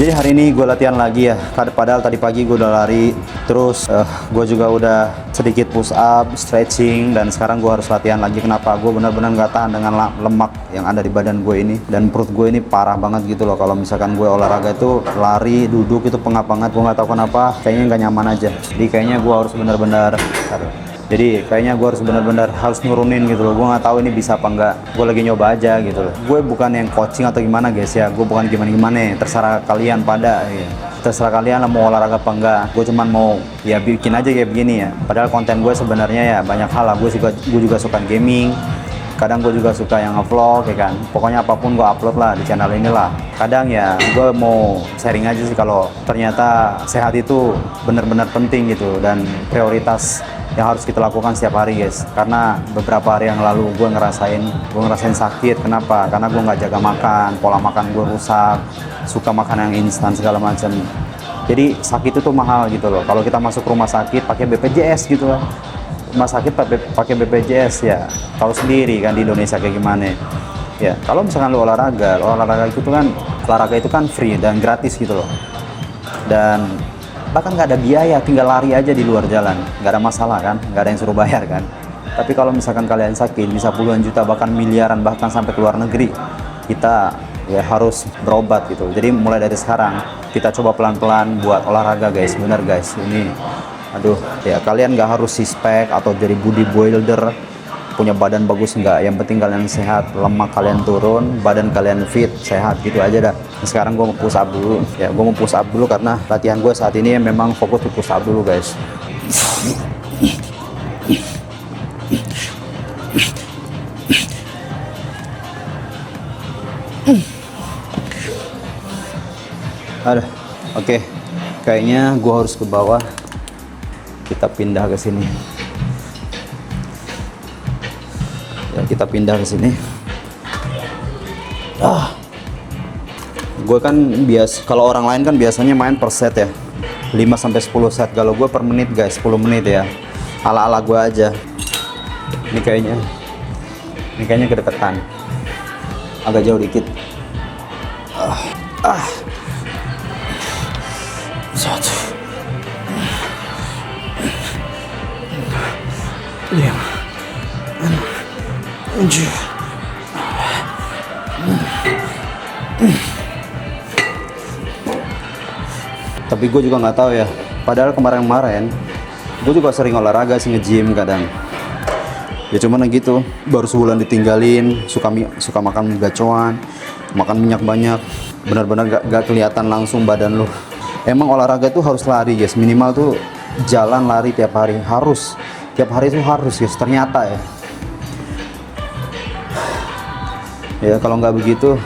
Jadi hari ini gue latihan lagi ya. Padahal tadi pagi gue udah lari, terus gue juga udah sedikit push up, stretching, dan sekarang gue harus latihan lagi. Kenapa? Gue benar-benar nggak tahan dengan lemak yang ada di badan gue ini, dan perut gue ini parah banget gitu loh. Kalau misalkan gue olahraga itu lari, duduk itu pengap banget. Gue nggak tahu kenapa, kayaknya nggak nyaman aja. Jadi kayaknya gue harus benar-benar harus nurunin gitu loh. Gue nggak tahu ini bisa apa enggak. Gue lagi nyoba aja gitu loh. Gue bukan yang coaching atau gimana guys ya. Gue bukan gimana-gimana. Terserah kalian pada ya. Terserah kalian lah mau olahraga apa enggak. Gue cuman mau ya bikin aja kayak begini ya. Padahal konten gue sebenarnya ya banyak hal lah. Gue juga suka gaming. Kadang gue juga suka yang nge-vlog ya kan. Pokoknya apapun gue upload lah di channel ini lah. Kadang ya gue mau sharing aja sih kalau ternyata sehat itu benar-benar penting gitu dan prioritas yang harus kita lakukan setiap hari guys. Karena beberapa hari yang lalu gue ngerasain sakit. Kenapa? Karena gue nggak jaga makan, pola makan gue rusak, suka makan yang instan segala macam. Jadi sakit itu mahal gitu loh. Kalau kita masuk rumah sakit pakai BPJS gitu loh. Rumah sakit pakai BPJS ya. Tahu sendiri kan di Indonesia kayak gimana. Ya, kalau misalkan lu olahraga itu kan free dan gratis gitu loh. Dan bahkan nggak ada biaya, tinggal lari aja di luar jalan, nggak ada masalah kan, nggak ada yang suruh bayar kan. Tapi kalau misalkan kalian sakit bisa puluhan juta, bahkan miliaran, bahkan sampai ke luar negeri, kita ya harus berobat gitu. Jadi mulai dari sekarang kita coba pelan-pelan buat olahraga guys. Bener guys, ini aduh ya, kalian nggak harus six pack atau jadi bodybuilder, punya badan bagus, enggak. Yang penting kalian sehat, lemak kalian turun, badan kalian fit, sehat gitu aja dah. Sekarang gue mau push up dulu ya. Gue mau push up dulu karena latihan gue saat ini memang fokus di push up dulu guys. Aduh, oke. Kayaknya gue harus ke bawah. Kita pindah ke sini. Ya, kita pindah ke sini. Gue kan kalau orang lain kan biasanya main per set ya, 5 sampai 10 set. Kalau gue per menit guys, 10 menit ya. Ala-ala gue aja. Ini kayaknya kedekatan. Agak jauh dikit. Satu. 5 6 7. Tapi gue juga nggak tahu ya. Padahal kemarin gue juga sering olahraga sih, nge-gym kadang. Ya cuman gitu, baru sebulan ditinggalin, suka makan gacoan, makan minyak banyak, benar-benar gak kelihatan langsung badan lu. Emang olahraga tuh harus lari guys, minimal tuh jalan lari tiap hari, harus. Tiap hari itu harus guys, ternyata ya. Ya kalau nggak begitu,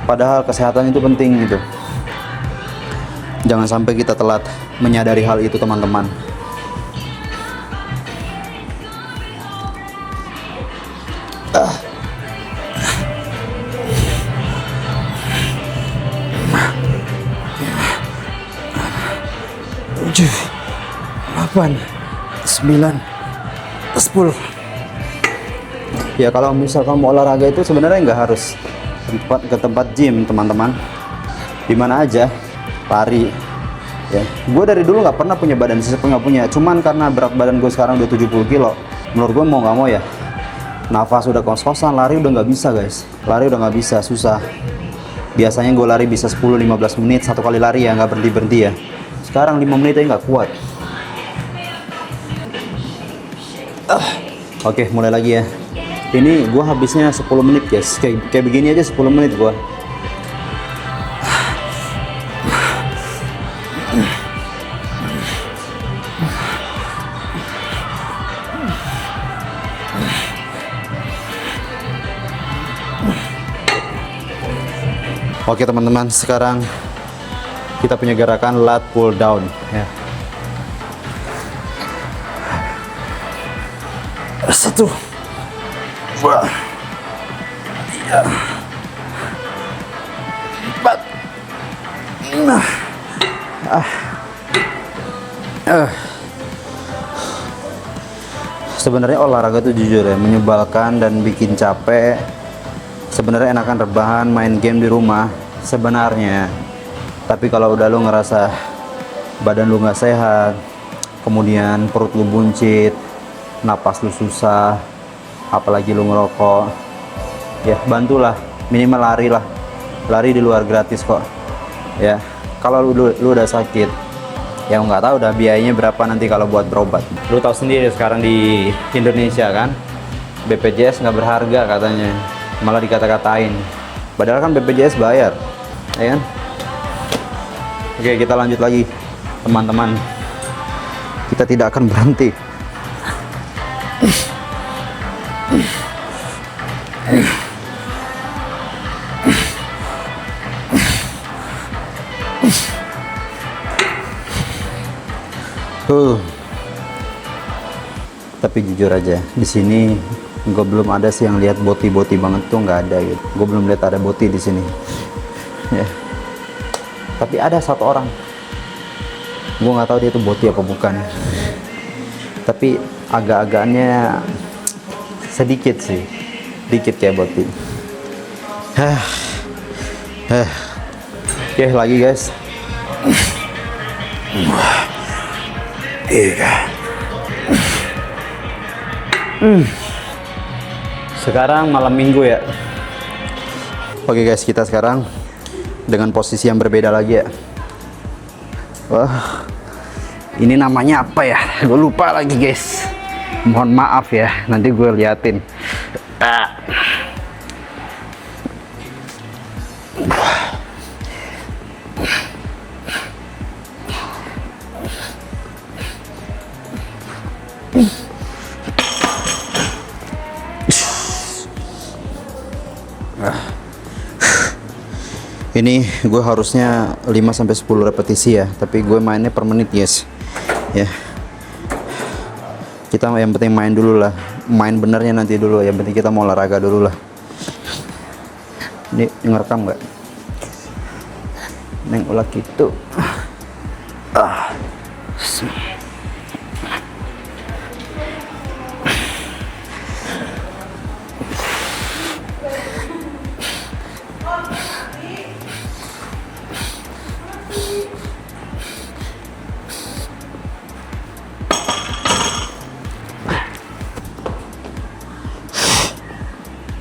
padahal kesehatan itu penting gitu. Jangan sampai kita telat menyadari hal itu teman-teman. Tujuh, 8, 9, 10. Ya kalau misalkan mau olahraga itu sebenarnya nggak harus ke tempat gym teman-teman, di mana aja lari ya. Gue dari dulu nggak pernah punya badan sisip, nggak punya. Cuman karena berat badan gue sekarang udah 70 kilo, menurut gue mau nggak mau ya, nafas udah kos-kosan, lari udah nggak bisa guys. Lari udah nggak bisa, susah. Biasanya gue lari bisa 10-15 menit satu kali lari ya, nggak berhenti ya. Sekarang 5 menit aja nggak kuat. Oke, mulai lagi ya. Ini gua habisnya 10 menit guys. Kayak begini aja 10 menit gua. Oke teman-teman, sekarang kita punya gerakan lat pull down ya. 1, 2, 3, 4, 5. Sebenarnya olahraga itu jujur ya menyebalkan dan bikin capek. Sebenarnya enakan rebahan, main game di rumah sebenarnya. Tapi kalau udah lu ngerasa badan lu nggak sehat, kemudian perut lu buncit, napas lu susah, apalagi lu ngerokok, ya bantulah, minimal lari lah. Lari di luar gratis kok. Ya, kalau lu udah sakit, ya nggak tahu udah biayanya berapa nanti kalau buat berobat. Lu tahu sendiri sekarang di Indonesia kan, BPJS nggak berharga katanya, malah dikata-katain. Padahal kan BPJS bayar, ya kan? Oke, kita lanjut lagi, teman-teman. Kita tidak akan berhenti. Tapi jujur aja, di sini gue belum ada sih yang lihat boti banget tuh, nggak ada gitu. Gue belum lihat ada boti di sini. Ya. Tapi ada satu orang, gue nggak tahu dia itu boti apa bukan. Tapi agak-agaknya sedikit sih, dikit kayak boti. Oke, lagi guys. Sekarang malam minggu ya. Oke guys, kita sekarang dengan posisi yang berbeda lagi ya. Wah, ini namanya apa ya? Gue lupa lagi guys. Mohon maaf ya, nanti gue liatin. Ini gue harusnya 5-10 repetisi ya, tapi gue mainnya per menit guys. Ya, kita yang penting main dulu lah, main benernya nanti dulu. Yang penting kita mau olahraga dulu lah. Ini ngerekam nggak? Neng ulah gitu.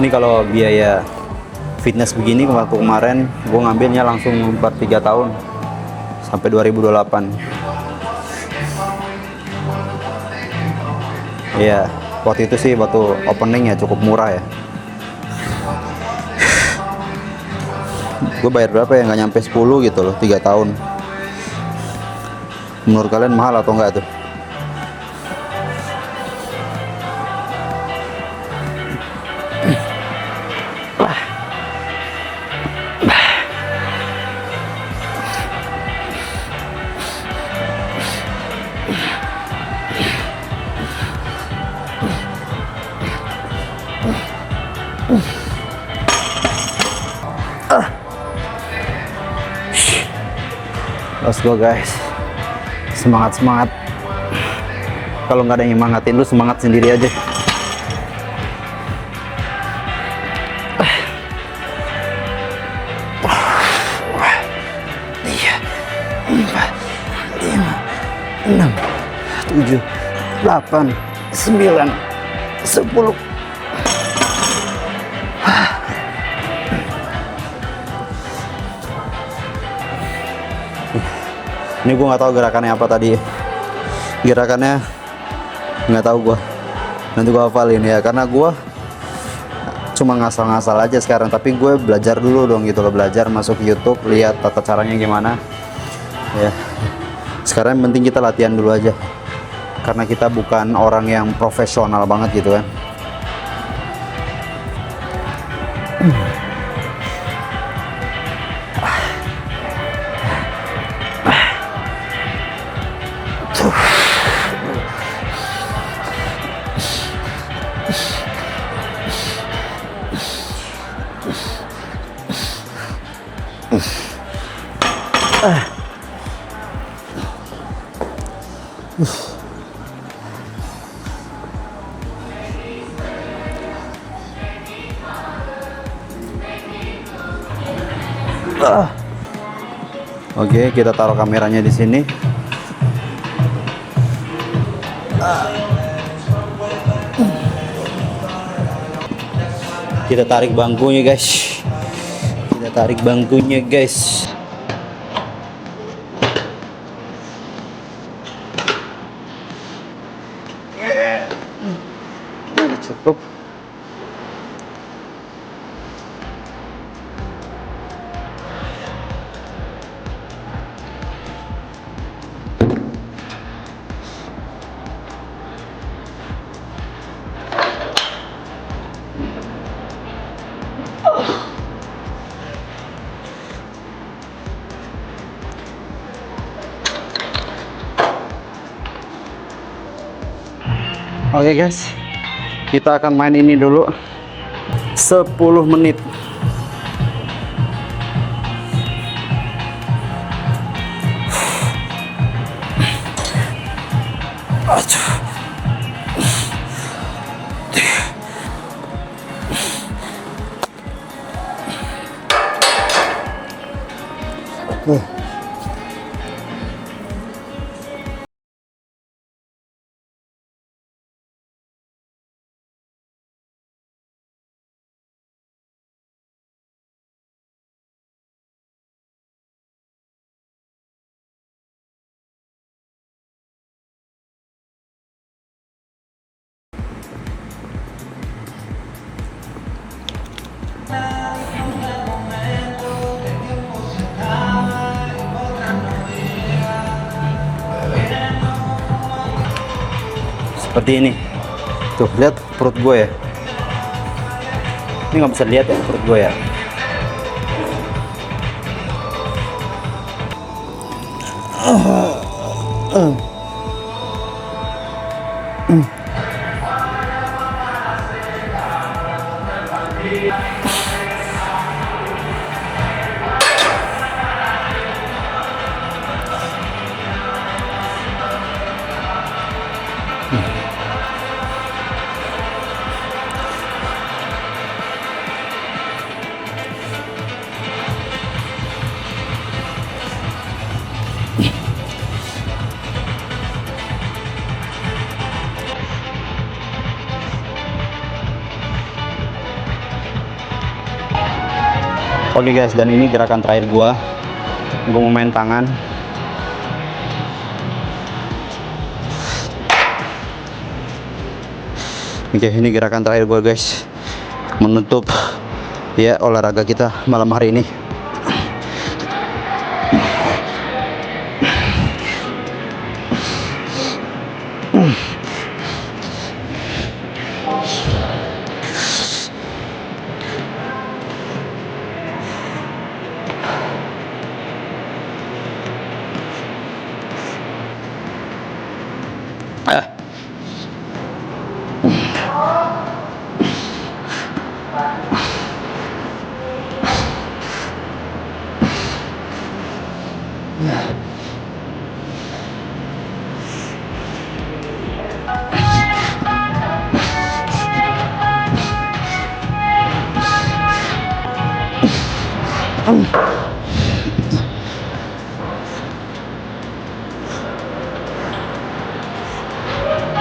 Ini kalau biaya fitness begini, waktu kemarin gue ngambilnya langsung 3 tahun sampai 2028. Iya, waktu itu sih waktu opening ya cukup murah ya. Gue bayar berapa ya, nggak nyampe 10 gitu loh, 3 tahun. Menurut kalian mahal atau enggak tuh? Let's go guys, semangat. Kalau nggak ada yang nyemangatin, lu semangat sendiri aja. Tiga, 4, 5, 6, 7, 8, 9, 10. Ini gue nggak tahu gerakannya apa tadi. Gerakannya nggak tahu gue. Nanti gue hafalin ya, karena gue cuma ngasal-ngasal aja sekarang. Tapi gue belajar dulu dong gitu loh, belajar masuk YouTube, lihat tata caranya gimana. Ya. Sekarang yang penting kita latihan dulu aja. Karena kita bukan orang yang profesional banget gitu kan. Oke, kita taruh kameranya di sini. Kita tarik bangkunya, guys. Kita tarik bangkunya, guys. Cukup. Oke guys, kita akan main ini dulu 10 menit. Seperti ini. Tuh, lihat perut gue ya. Ini nggak bisa lihat ya perut gue ya. Oke guys, dan ini gerakan terakhir gua mau main tangan. Oke, ini gerakan terakhir gua guys, menutup ya olahraga kita malam hari ini.